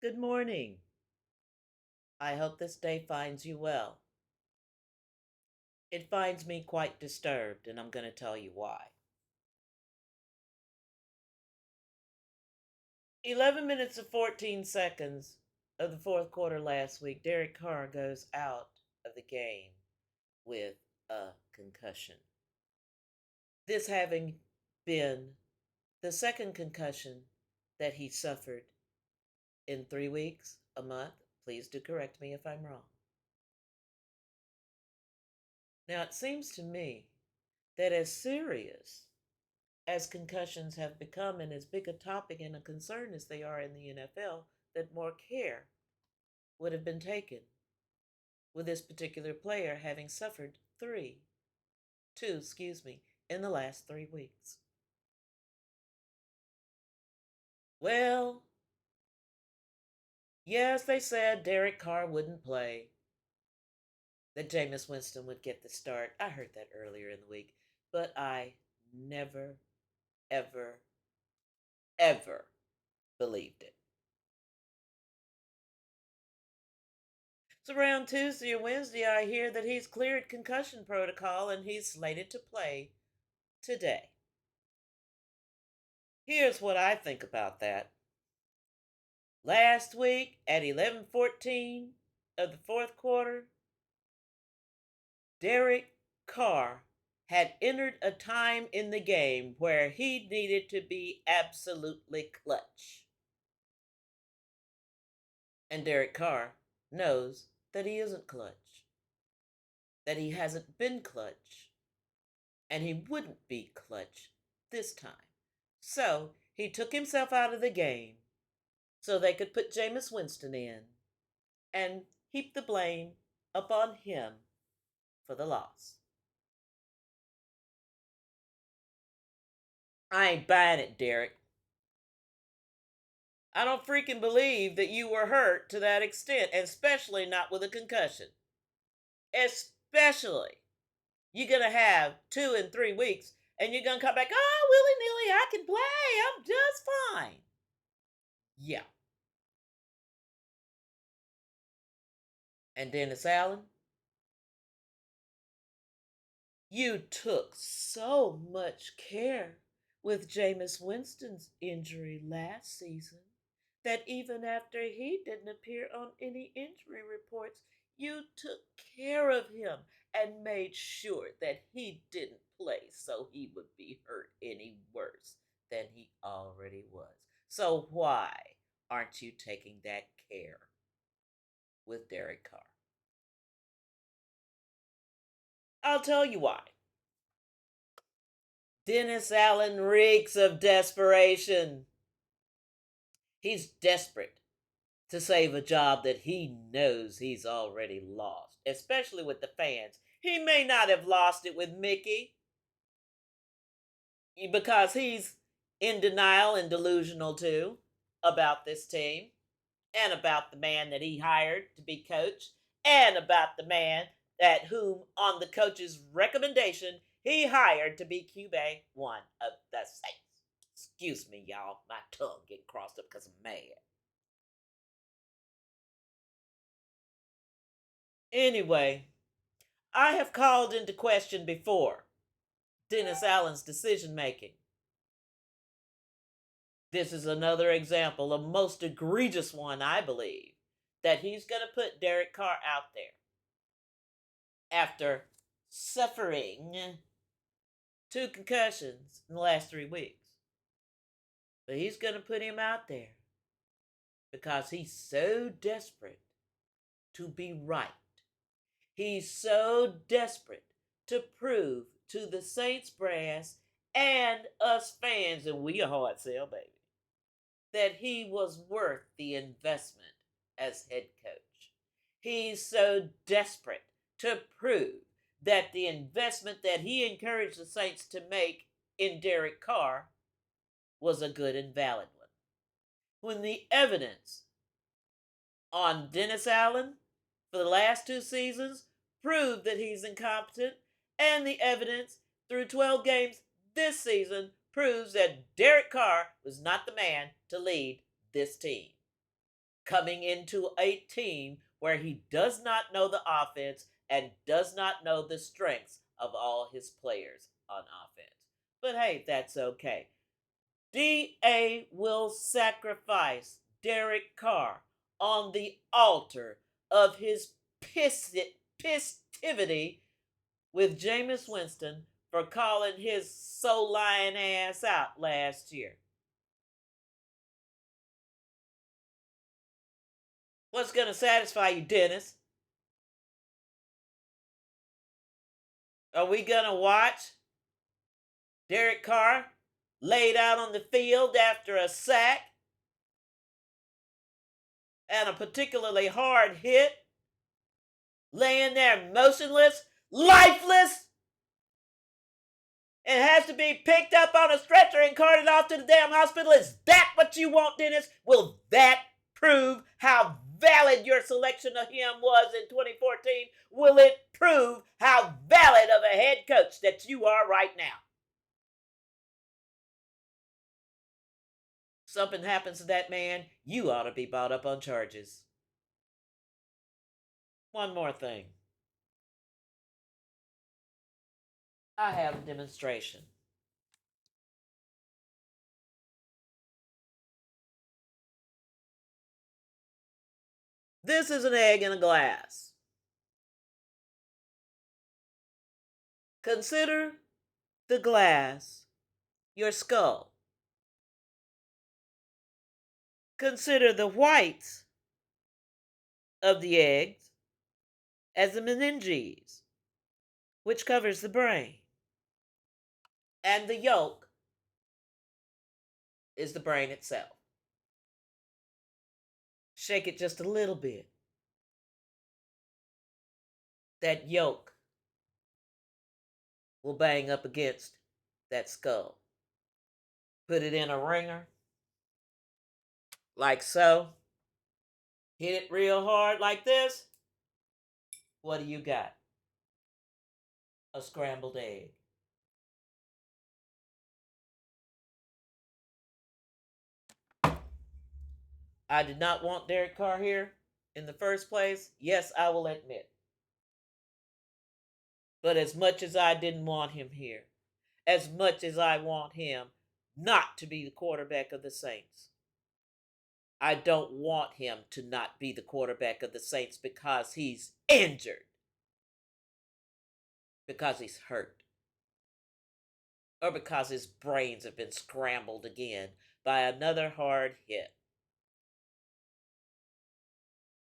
Good morning. I hope this day finds you well. It finds me quite disturbed, and I'm going to tell you why. 11 minutes and 14 seconds of the fourth quarter last week, Derek Carr goes out of the game with a concussion. This having been the second concussion that he suffered in 3 weeks, a month. Please do correct me if I'm wrong. Now, it seems to me that as serious as concussions have become and as big a topic and a concern as they are in the NFL, that more care would have been taken with this particular player having suffered in the last 3 weeks. Well, yes, they said Derek Carr wouldn't play, that Jameis Winston would get the start. I heard that earlier in the week, but I never, ever, ever believed it. So around Tuesday or Wednesday, I hear that he's cleared concussion protocol and he's slated to play today. Here's what I think about that. Last week at 11:14 of the fourth quarter, Derek Carr had entered a time in the game where he needed to be absolutely clutch. And Derek Carr knows that he isn't clutch, that he hasn't been clutch, and he wouldn't be clutch this time. So he took himself out of the game so they could put Jameis Winston in and heap the blame upon him for the loss. I ain't buying it, Derek. I don't freaking believe that you were hurt to that extent, especially not with a concussion. Especially, you're going to have 2 and 3 weeks and you're going to come back, oh, willy nilly, I can play. I'm just fine. Yeah. And Dennis Allen, you took so much care with Jameis Winston's injury last season that even after he didn't appear on any injury reports, you took care of him and made sure that he didn't play so he would be hurt any worse than he already was. So why aren't you taking that care with Derek Carr? I'll tell you why. Dennis Allen reeks of desperation. He's desperate to save a job that he knows he's already lost, especially with the fans. He may not have lost it with Mickey because he's in denial and delusional too about this team and about the man that he hired to be coach and about the man that whom on the coach's recommendation he hired to be QB1 of the Saints. Excuse me, y'all. My tongue getting crossed up because I'm mad. Anyway, I have called into question before Dennis Allen's decision making. This is another example, a most egregious one, I believe, that he's going to put Derek Carr out there after suffering 2 concussions in the last 3 weeks. But he's going to put him out there because he's so desperate to be right. He's so desperate to prove to the Saints brass and us fans, and we a hard sell, baby, that he was worth the investment as head coach. He's so desperate to prove that the investment that he encouraged the Saints to make in Derek Carr was a good and valid one. When the evidence on Dennis Allen for the last 2 seasons proved that he's incompetent, and the evidence through 12 games this season proves that Derek Carr was not the man to lead this team. coming into a team where he does not know the offense and does not know the strengths of all his players on offense. But hey, that's okay. DA will sacrifice Derek Carr on the altar of his pistivity with Jameis Winston for calling his so lying ass out last year. What's going to satisfy you, Dennis? Are we going to watch Derek Carr laid out on the field after a sack and a particularly hard hit, laying there motionless, lifeless, and has to be picked up on a stretcher and carted off to the damn hospital? Is that what you want, Dennis? Will that prove how valid your selection of him was in 2014? Will it prove how valid of a head coach that you are right now? Something happens to that man, you ought to be brought up on charges. One more thing. I have a demonstration. This is an egg in a glass. Consider the glass your skull. Consider the whites of the eggs as the meninges, which covers the brain. And the yolk is the brain itself. Shake it just a little bit. That yolk will bang up against that skull. Put it in a ringer, like so. Hit it real hard like this. What do you got? A scrambled egg. I did not want Derek Carr here in the first place. Yes, I will admit. But as much as I didn't want him here, as much as I want him not to be the quarterback of the Saints, I don't want him to not be the quarterback of the Saints because he's injured, because he's hurt, or because his brains have been scrambled again by another hard hit.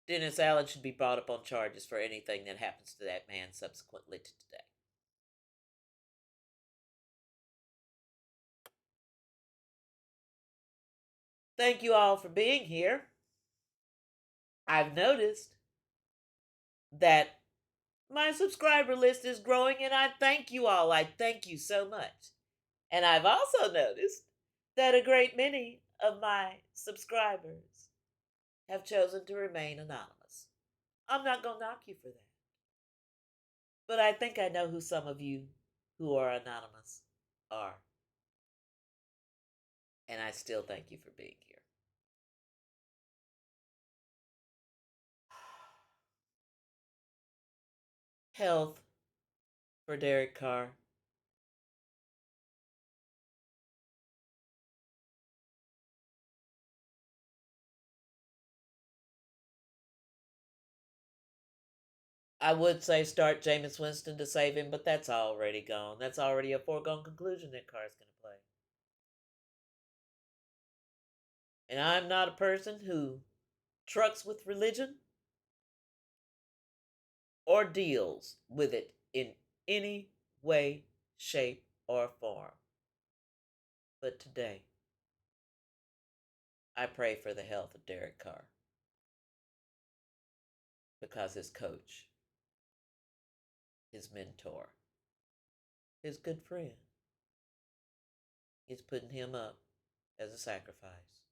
Dennis Allen should be brought up on charges for anything that happens to that man subsequently to today. Thank you all for being here. I've noticed that my subscriber list is growing, and I thank you all. I thank you so much. And I've also noticed that a great many of my subscribers have chosen to remain anonymous. I'm not going to knock you for that. But I think I know who some of you who are anonymous are. And I still thank you for being here. Health for Derek Carr. I would say start Jameis Winston to save him, but that's already gone. That's already a foregone conclusion that Carr's going to play. And I'm not a person who trucks with religion or deals with it in any way, shape, or form. But today, I pray for the health of Derek Carr because his coach, his mentor, his good friend is putting him up as a sacrifice.